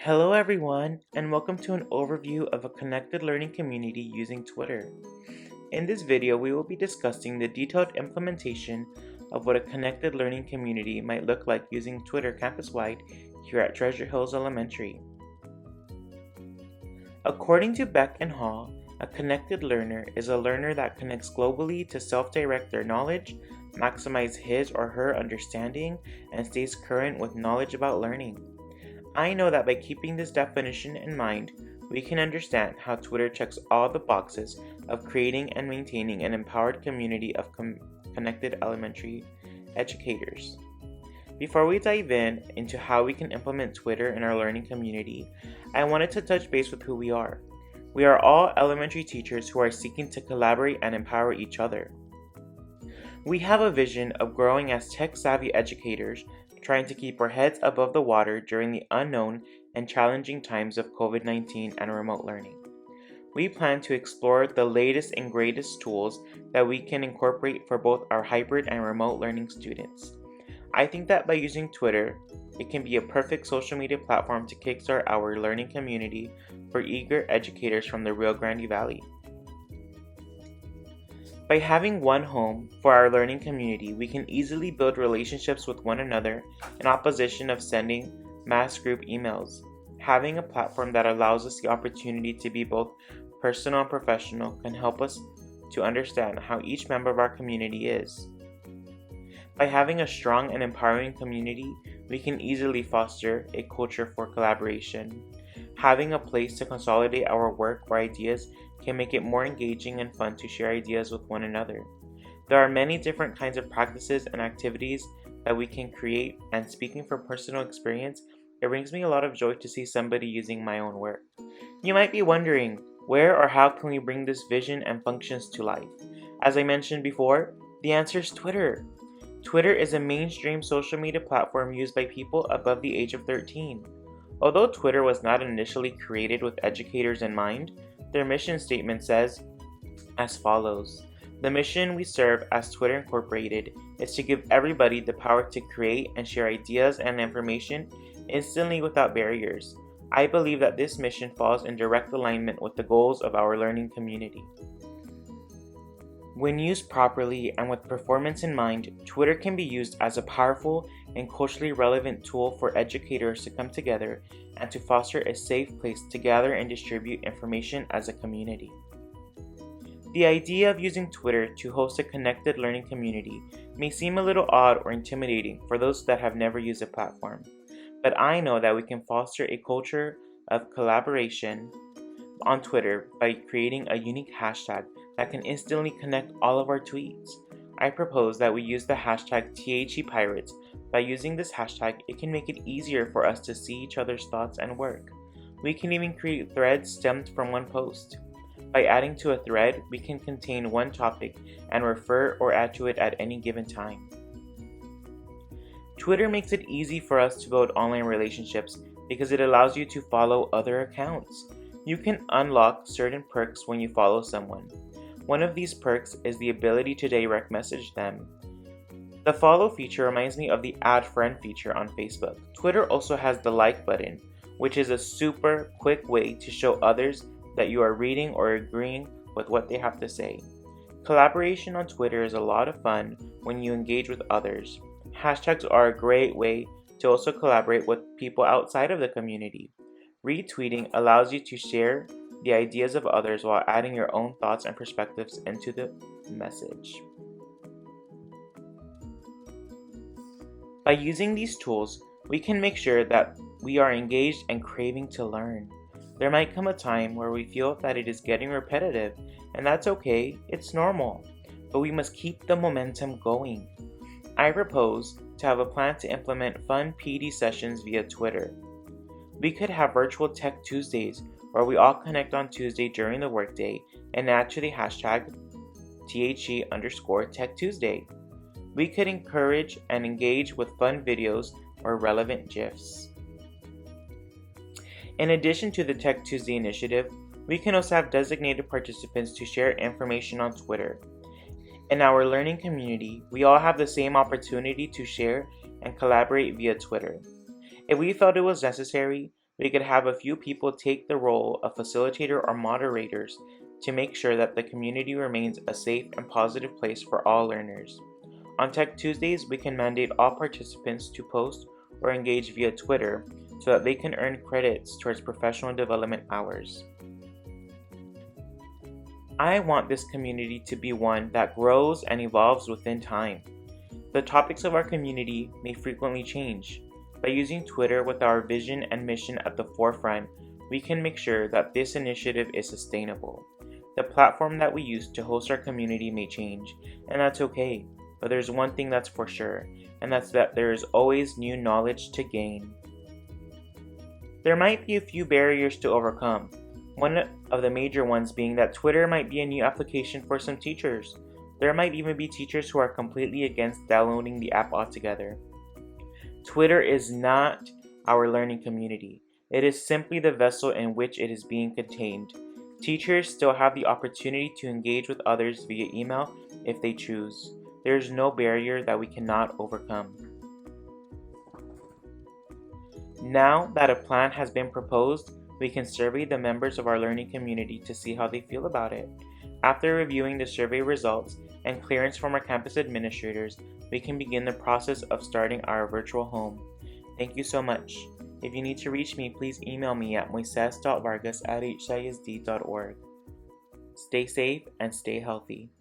Hello everyone, and welcome to an overview of a connected learning community using Twitter. In this video, we will be discussing the detailed implementation of what a connected learning community might look like using Twitter campus-wide here at Treasure Hills Elementary. According to Beck and Hall, a connected learner is a learner that connects globally to self-direct their knowledge, maximize his or her understanding, and stays current with knowledge about learning. I know that by keeping this definition in mind, we can understand how Twitter checks all the boxes of creating and maintaining an empowered community of connected elementary educators. Before we dive into how we can implement Twitter in our learning community, I wanted to touch base with who we are. We are all elementary teachers who are seeking to collaborate and empower each other. We have a vision of growing as tech-savvy educators, trying to keep our heads above the water during the unknown and challenging times of COVID-19 and remote learning. We plan to explore the latest and greatest tools that we can incorporate for both our hybrid and remote learning students. I think that by using Twitter, it can be a perfect social media platform to kickstart our learning community for eager educators from the Rio Grande Valley. By having one home for our learning community, we can easily build relationships with one another in opposition of sending mass group emails. Having a platform that allows us the opportunity to be both personal and professional can help us to understand how each member of our community is. By having a strong and empowering community, we can easily foster a culture for collaboration. Having a place to consolidate our work or ideas can make it more engaging and fun to share ideas with one another. There are many different kinds of practices and activities that we can create, and speaking from personal experience, it brings me a lot of joy to see somebody using my own work. You might be wondering, where or how can we bring this vision and functions to life? As I mentioned before, the answer is Twitter. Twitter is a mainstream social media platform used by people above the age of 13. Although Twitter was not initially created with educators in mind, their mission statement says as follows: "The mission we serve as Twitter Incorporated is to give everybody the power to create and share ideas and information instantly without barriers." I believe that this mission falls in direct alignment with the goals of our learning community. When used properly and with performance in mind, Twitter can be used as a powerful and culturally relevant tool for educators to come together and to foster a safe place to gather and distribute information as a community. The idea of using Twitter to host a connected learning community may seem a little odd or intimidating for those that have never used a platform, but I know that we can foster a culture of collaboration on Twitter by creating a unique hashtag that can instantly connect all of our tweets. I propose that we use the hashtag THEPirates. By using this hashtag, it can make it easier for us to see each other's thoughts and work. We can even create threads stemmed from one post. By adding to a thread, we can contain one topic and refer or add to it at any given time. Twitter makes it easy for us to build online relationships because it allows you to follow other accounts. You can unlock certain perks when you follow someone. One of these perks is the ability to direct message them. The follow feature reminds me of the add friend feature on Facebook. Twitter also has the like button, which is a super quick way to show others that you are reading or agreeing with what they have to say. Collaboration on Twitter is a lot of fun when you engage with others. Hashtags are a great way to also collaborate with people outside of the community. Retweeting allows you to share the ideas of others while adding your own thoughts and perspectives into the message. By using these tools, we can make sure that we are engaged and craving to learn. There might come a time where we feel that it is getting repetitive, and that's okay, it's normal, but we must keep the momentum going. I propose to have a plan to implement fun PD sessions via Twitter. We could have virtual Tech Tuesdays where we all connect on Tuesday during the workday and add to the hashtag THE_Tech Tuesday. We could encourage and engage with fun videos or relevant GIFs. In addition to the Tech Tuesday initiative, we can also have designated participants to share information on Twitter. In our learning community, we all have the same opportunity to share and collaborate via Twitter. If we felt it was necessary, we could have a few people take the role of facilitator or moderators to make sure that the community remains a safe and positive place for all learners. On Tech Tuesdays, we can mandate all participants to post or engage via Twitter so that they can earn credits towards professional development hours. I want this community to be one that grows and evolves within time. The topics of our community may frequently change. By using Twitter with our vision and mission at the forefront, we can make sure that this initiative is sustainable. The platform that we use to host our community may change, and that's okay, but there's one thing that's for sure, and that's that there is always new knowledge to gain. There might be a few barriers to overcome. One of the major ones being that Twitter might be a new application for some teachers. There might even be teachers who are completely against downloading the app altogether. Twitter is not our learning community. It is simply the vessel in which it is being contained. Teachers still have the opportunity to engage with others via email if they choose. There is no barrier that we cannot overcome. Now that a plan has been proposed, we can survey the members of our learning community to see how they feel about it. After reviewing the survey results and clearance from our campus administrators, we can begin the process of starting our virtual home. Thank you so much. If you need to reach me, please email me at moises.vargas@hcisd.org. Stay safe and stay healthy.